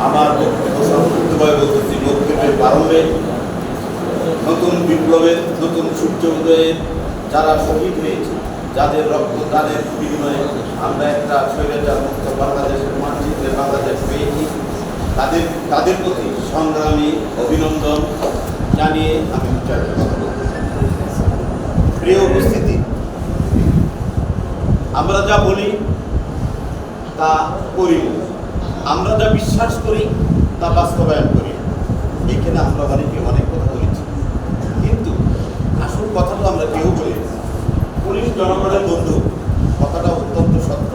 আমার বক্তব্য সংক্ষিপ্তভাবে বলতেছি। বক্তব্যের প্রারম্ভে নতুন বিপ্লবের, নতুন সূর্য উদয়ের যারা শহীদ হয়েছে, যাদের রক্তদানের বিনিময়ে আমরা একটা স্বৈরাচার মুক্ত বাংলাদেশের মানচিত্রে বাংলাদেশ পেয়েছি, তাদের প্রতি সংগ্রামী অভিনন্দন জানিয়ে আমি প্রিয় উপস্থিতি, আমরা যা বলি তা করি, আমরা যা বিশ্বাস করি তা বাস্তবায়ন করি। এখানে আমরা অনেক কথা বলেছি, কিন্তু আসল কথাটা আমরা কেউ বলি না। পুলিশ জনগণের বন্ধু কথাটা অত্যন্ত সত্য,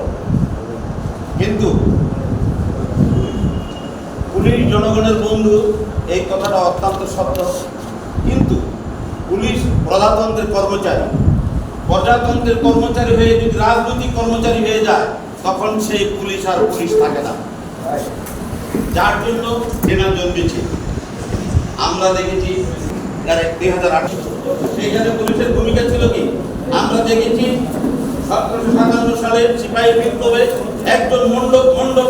কিন্তু পুলিশ জনগণের বন্ধু এই কথাটা অত্যন্ত সত্য, কিন্তু পুলিশ প্রজাতন্ত্রের কর্মচারী, প্রজাতন্ত্রের কর্মচারী হয়ে যদি রাজনৈতিক কর্মচারী হয়ে যায়, তখন সেই পুলিশ আর পুলিশ থাকে না। যার জন্য চেনা জন্মেছে। আমরা দেখেছি 2008 সেইখানে পুলিশের ভূমিকা ছিল কি, আমরা দেখেছি 1757 সালের সিপাহী বিপ্লবে একজন মণ্ডপ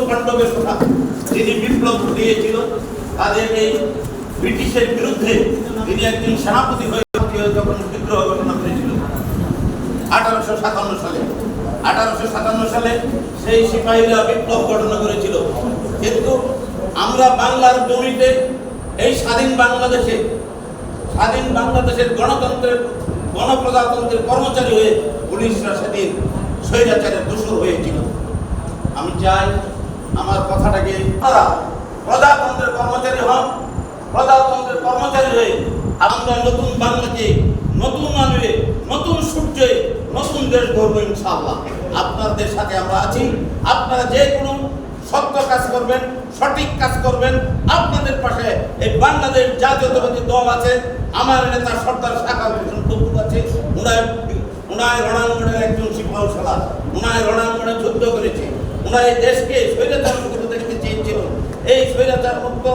পাণ্ডবের কথা, যিনি বিপ্লব ঘটিয়েছিল, তাদের এই ব্রিটিশের বিরুদ্ধে তিনি একজন সেনাপতি হয়ে যখন বিদ্রোহ ঘটনা করেছিল 1857 সালে সেই সিপাহীরা বিপ্লব ঘটনা করেছিল। কিন্তু আমরা বাংলার জমিতে এই স্বাধীন বাংলাদেশের গণপ্রজাতন্ত্রের কর্মচারী হয়ে পুলিশরা সেদিন স্বৈরাচারের দোষর হয়েছিল। আমি চাই আমার কথাটাকে তারা প্রজাতন্ত্রের কর্মচারী হন, প্রজাতন্ত্রের কর্মচারী হয়ে আমরা নতুন বাংলাকে, নতুন আলোয়, নতুন সূর্যে, নতুন দেশ গড়ব ইনশাআল্লাহ। আপনাদের সাথে আমরা আছি। আপনারা যে কোনো সত্য কাজ করবেন, সঠিক কাজ করবেন, আপনাদের পাশে এই বাংলাদেশ জাতীয়তাবাদী দল আছে। আমার নেতা সর্দার সাকার হোসেন টুকু আছে, উনায় রণাঙ্গনের একজন সিপাহসালার, উনায় রণাঙ্গনে যুদ্ধ করেছে, উনায় এই দেশকে স্বৈরাচার মুক্ত দেখতে চেয়েছিল। এই স্বৈরাচার মুক্ত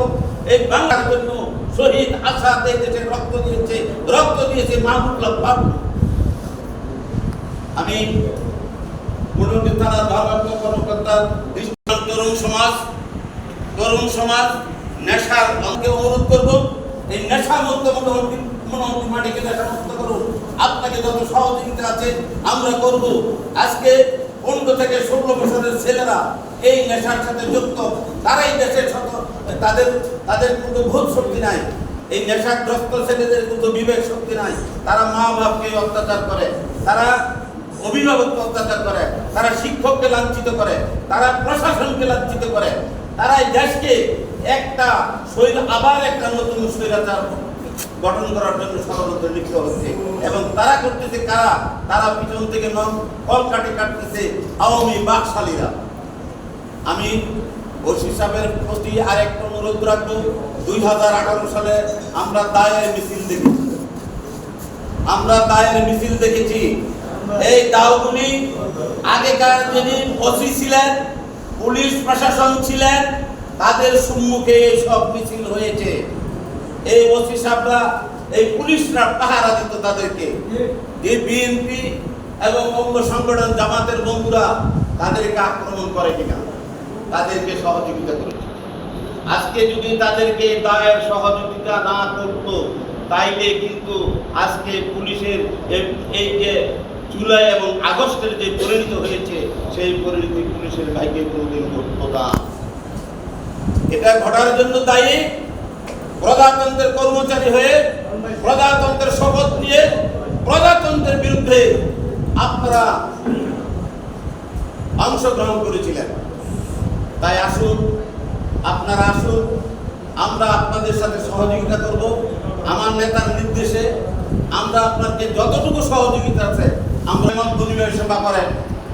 এই বাংলার জন্য শহীদ আসাদ এই দেশে রক্ত দিয়েছে মাহমুদুল্লাহ বাবু। আমি মূলতী থানার ভারপ্রাপ্ত কর্মকর্তার তরুণ সমাজ নেশার অঙ্কে অনুরোধ করবো, এই নেশা মুক্ত মাটিকে নেশা মুক্ত করুন। আপনাকে যত সহযোগিতা আছে আমরা করব। আজকে 15 থেকে 16 বছরের ছেলেরা এই নেশার সাথে যুক্ত, তারাই দেশের তাদের কোনো বোধ শক্তি নাই। এই নেশাগ্রস্ত ছেলেদের কোনো বিবেক শক্তি নাই। তারা মা বাপকে অত্যাচার করে, তারা অভিভাবককে অত্যাচার করে, তারা শিক্ষককে লাঞ্ছিত করে, তারা প্রশাসনকে লাঞ্ছিত করে, তারা এই দেশকে আবার একটা নতুন স্বৈরাচার গঠন করার জন্য ষড়যন্ত্রে লিপ্ত হচ্ছে। এবং তারা করতেছে কারা? তারা পিছন থেকে ফল কাটতেছে আওয়ামী বাকশালীরা। আমি ওসি সাহেবের প্রতি আরেকটা অনুরোধ রাখবো। 2018 সালে আমরা দায়ের মিছিল দেখেছি। এই দাওগুলি আগেকার যিনি ওসি ছিলেন, পুলিশ প্রশাসন ছিলেন, তাদের সম্মুখে এই সব মিছিল হয়েছে। এই ওসি সাহেবরা, এই পুলিশরা পাহারা দিত তাদেরকে। যে বিএনপি এবং অঙ্গ সংগঠন জামাতের বন্ধুরা তাদেরকে আক্রমণ করে কিনা, তাদেরকে সহযোগিতা করেছে। আজকে যদি তাদেরকে দায়ের সহযোগিতা না করতো, তাইলে কিন্তু আজকে পুলিশের এই যে জুলাই এবং আগস্টের যে পরিণত হয়েছে, সেই পরিণতি পুলিশের ভাইকে কোনোদিন ঘটতো না। এটা ঘটার জন্য দায়ী প্রজাতন্ত্রের কর্মচারী হয়ে, প্রজাতন্ত্রের শপথ নিয়ে প্রজাতন্ত্রের বিরুদ্ধে আপনারা অংশগ্রহণ করেছিলেন। তাই আপনারা আসুন, আমরা আপনাদের সাথে সহযোগিতা করব। আমার নেতার নির্দেশে আমরা আপনাকে যতটুকু সহযোগিতা আছে, আমরা বিনিময় সেবা করেন,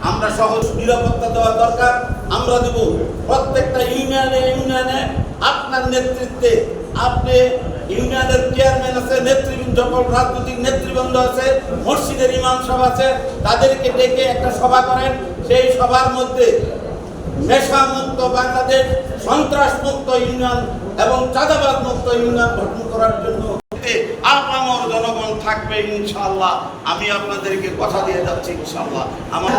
আমরা সহজ নিরাপত্তা দেওয়া দরকার আমরা দেব। প্রত্যেকটা ইউনিয়নে আপনার নেতৃত্বে, আপনি ইউনিয়নের চেয়ারম্যান আছে, নেতৃবৃন্দ, সকল রাজনৈতিক নেতৃবৃন্দ আছে, মসজিদের ইমাম সাহেব আছে, তাদেরকে ডেকে একটা সভা করেন। সেই সভার মধ্যে নেশা মুক্ত বাংলাদেশ, সন্ত্রাস মুক্ত ইউনিয়ন এবং চাঁদাবাদ মুক্ত ইউনিয়ন গঠন করার জন্য আপামর জনগণ থাকবে ইনশাআল্লাহ। আমি আপনাদেরকে কথা দিয়ে যাচ্ছি ইনশাআল্লাহ। আমার